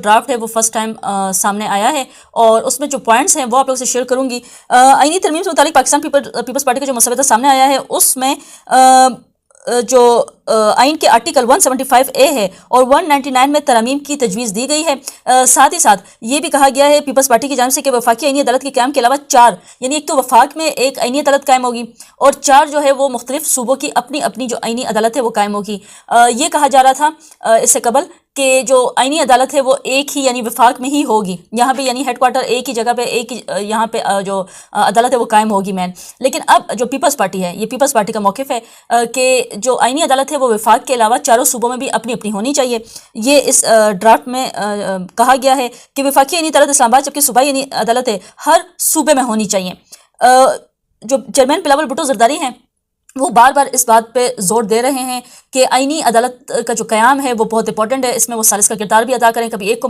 Draft ہے وہ first time سامنے آیا ہے اور اس میں جو پوائنٹس ہیں وہ آپ لوگوں سے شیئر کروں گی۔ آئینی ترمیم سے متعلق پاکستان پیپلز پارٹی کا جو مسودہ سامنے آیا ہے اس میں جو آئین کے آرٹیکل 175A ہے اور 199 میں ترامیم کی تجویز دی گئی ہے۔ ساتھ ہی ساتھ یہ بھی کہا گیا ہے پیپلز پارٹی کی جانب سے کہ وفاقی آئینی عدالت کے قیام کے علاوہ 4 یعنی ایک تو وفاق میں ایک آئینی عدالت قائم ہوگی اور 4 جو ہے وہ مختلف صوبوں کی اپنی اپنی جو آئینی عدالت ہے وہ قائم ہوگی۔ یہ کہا جا رہا تھا اس سے قبل کہ جو آئینی عدالت ہے وہ ایک ہی یعنی وفاق میں ہی ہوگی، یہاں پہ یعنی ہیڈ کوارٹر ایک ہی جگہ پہ ایک ہی یہاں پہ جو عدالت ہے وہ قائم ہوگی مین۔ لیکن اب جو پیپلز پارٹی ہے، یہ پیپلز پارٹی کا موقف ہے کہ جو آئینی عدالت ہے وہ وفاق کے علاوہ چاروں صوبوں میں بھی اپنی اپنی ہونی چاہیے۔ یہ اس ڈرافٹ میں کہا گیا ہے کہ وفاقی آئینی عدالت اسلام آباد جبکہ صوبائی آئینی عدالت ہے ہر صوبے میں ہونی چاہیے۔ جو چیئرمین بلاول بھٹو زرداری ہیں وہ بار بار اس بات پہ زور دے رہے ہیں کہ آئینی عدالت کا جو قیام ہے وہ بہت امپورٹنٹ ہے، اس میں وہ ثالث کا کردار بھی ادا کریں، کبھی ایک کو